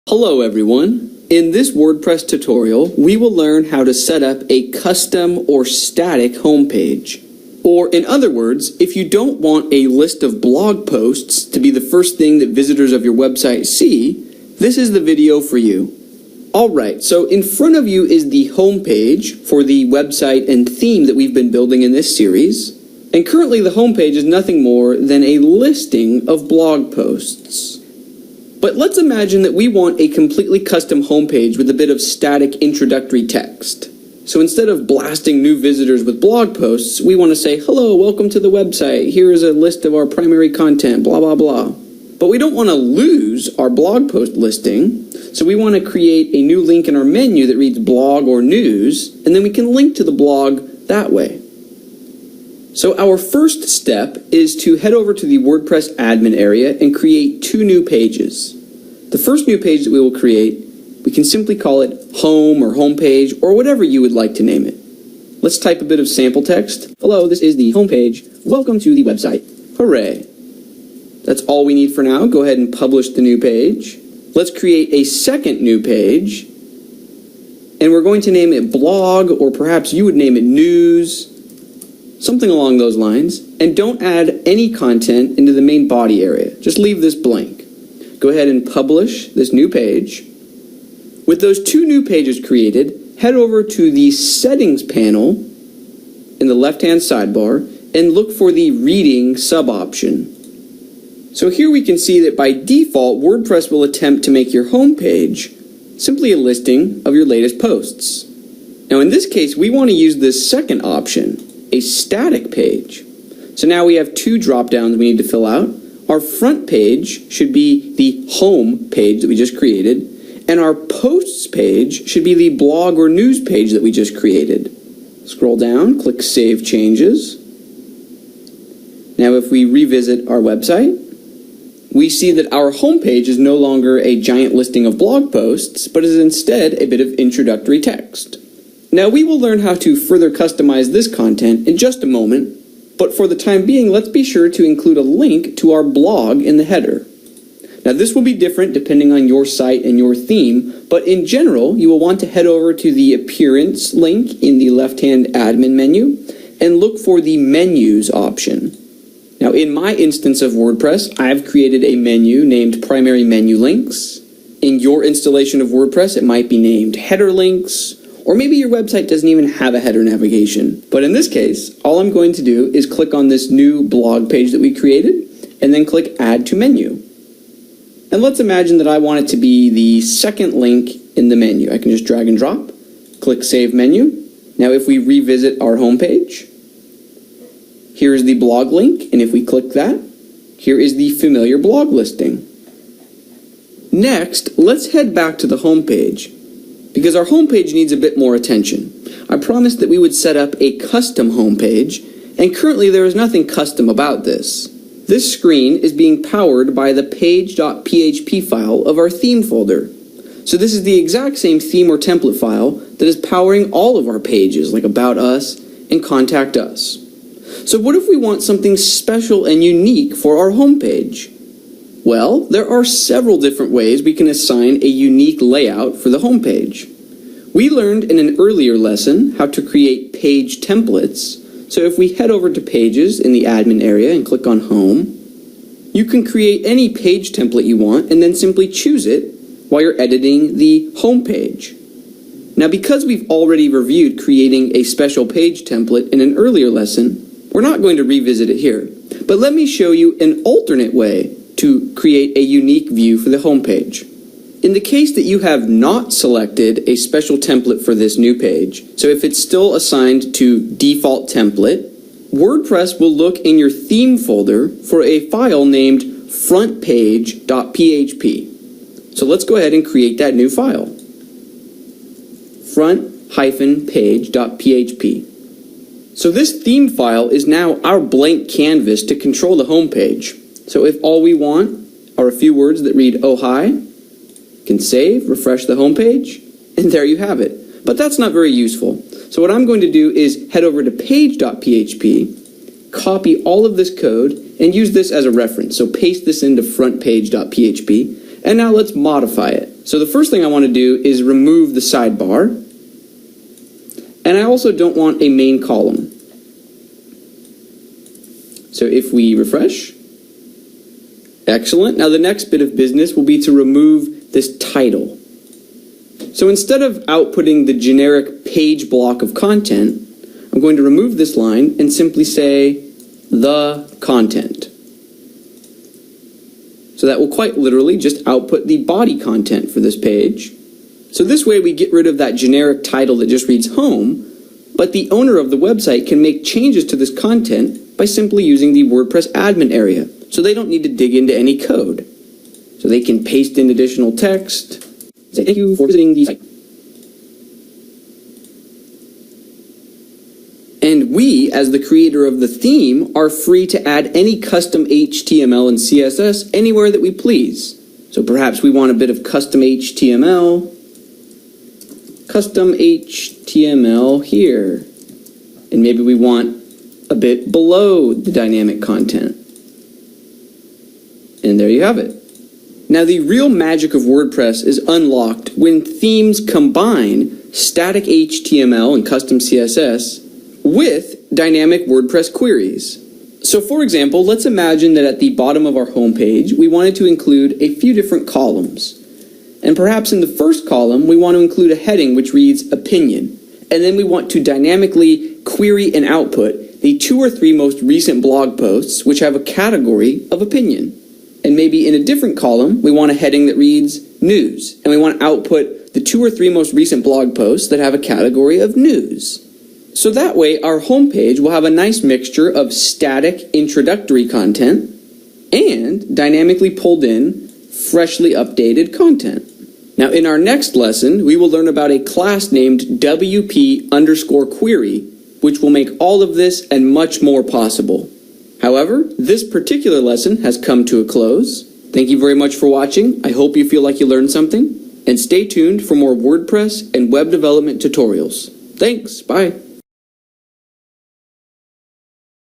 Hello everyone. In this WordPress tutorial, we will learn how to set up a custom or static homepage. Or in other words, if you don't want a list of blog posts to be the first thing that visitors of your website see, this is the video for you. Alright, so in front of you is the homepage for the website and theme that we've been building in this series. And currently the homepage is nothing more than a listing of blog posts. But let's imagine that we want a completely custom homepage with a bit of static introductory text. So instead of blasting new visitors with blog posts, we want to say, hello, welcome to the website. Here is a list of our primary content, blah, blah, blah. But we don't want to lose our blog post listing, so we want to create a new link in our menu that reads blog or news, and then we can link to the blog that way. So our first step is to head over to the WordPress admin area and create two new pages. The first new page that we will create, we can simply call it home or homepage or whatever you would like to name it. Let's type a bit of sample text. Hello, this is the homepage. Welcome to the website. Hooray. That's all we need for now. Go ahead and publish the new page. Let's create a second new page. And we're going to name it blog, or perhaps you would name it news. Something along those lines, and don't add any content into the main body area. Just leave this blank. Go ahead and publish this new page. With those two new pages created, head over to the settings panel in the left-hand sidebar and look for the reading sub-option. So here we can see that by default, WordPress will attempt to make your homepage simply a listing of your latest posts. Now in this case, we want to use this second option, a static page. So now we have two drop-downs we need to fill out. Our front page should be the home page that we just created, and our posts page should be the blog or news page that we just created. Scroll down, click Save Changes. Now if we revisit our website, we see that our home page is no longer a giant listing of blog posts, but is instead a bit of introductory text. Now we will learn how to further customize this content in just a moment, but for the time being, let's be sure to include a link to our blog in the header. Now this will be different depending on your site and your theme, but in general, you will want to head over to the Appearance link in the left-hand admin menu and look for the Menus option. Now in my instance of WordPress, I have created a menu named Primary Menu Links. In your installation of WordPress, it might be named Header Links, or maybe your website doesn't even have a header navigation. But in this case, all I'm going to do is click on this new blog page that we created, and then click Add to Menu. And let's imagine that I want it to be the second link in the menu. I can just drag and drop, click Save Menu. Now if we revisit our home page, here is the blog link, and if we click that, here is the familiar blog listing. Next, let's head back to the home page, because our homepage needs a bit more attention. I promised that we would set up a custom homepage, and currently there is nothing custom about this. This screen is being powered by the page.php file of our theme folder. So this is the exact same theme or template file that is powering all of our pages, like About Us and Contact Us. So what if we want something special and unique for our homepage? Well, there are several different ways we can assign a unique layout for the homepage. We learned in an earlier lesson how to create page templates, so if we head over to Pages in the admin area and click on Home, you can create any page template you want and then simply choose it while you're editing the homepage. Now because we've already reviewed creating a special page template in an earlier lesson, we're not going to revisit it here, but let me show you an alternate way to create a unique view for the homepage. In the case that you have not selected a special template for this new page, so if it's still assigned to default template, WordPress will look in your theme folder for a file named frontpage.php. So let's go ahead and create that new file. front-page.php. So this theme file is now our blank canvas to control the homepage. So if all we want are a few words that read, oh hi, you can save, refresh the homepage, and there you have it. But that's not very useful. So what I'm going to do is head over to page.php, copy all of this code, and use this as a reference. So paste this into frontpage.php, and now let's modify it. So the first thing I want to do is remove the sidebar. And I also don't want a main column. So if we refresh, excellent. Now the next bit of business will be to remove this title. So instead of outputting the generic page block of content, I'm going to remove this line and simply say the content. So that will quite literally just output the body content for this page. So this way we get rid of that generic title that just reads home, but the owner of the website can make changes to this content by simply using the WordPress admin area. So they don't need to dig into any code. So they can paste in additional text, say thank you for visiting the site. And we, as the creator of the theme, are free to add any custom HTML and CSS anywhere that we please. So perhaps we want a bit of custom HTML here. And maybe we want a bit below the dynamic content. And there you have it. Now the real magic of WordPress is unlocked when themes combine static HTML and custom CSS with dynamic WordPress queries. So for example, let's imagine that at the bottom of our homepage, we wanted to include a few different columns. And perhaps in the first column, we want to include a heading which reads opinion. And then we want to dynamically query and output the 2 or 3 most recent blog posts which have a category of opinion. And maybe in a different column, we want a heading that reads news. And we want to output the 2 or 3 most recent blog posts that have a category of news. So that way, our homepage will have a nice mixture of static introductory content and dynamically pulled in, freshly updated content. Now, in our next lesson, we will learn about a class named WP_query, which will make all of this and much more possible. However, this particular lesson has come to a close. Thank you very much for watching. I hope you feel like you learned something. And stay tuned for more WordPress and web development tutorials. Thanks. Bye.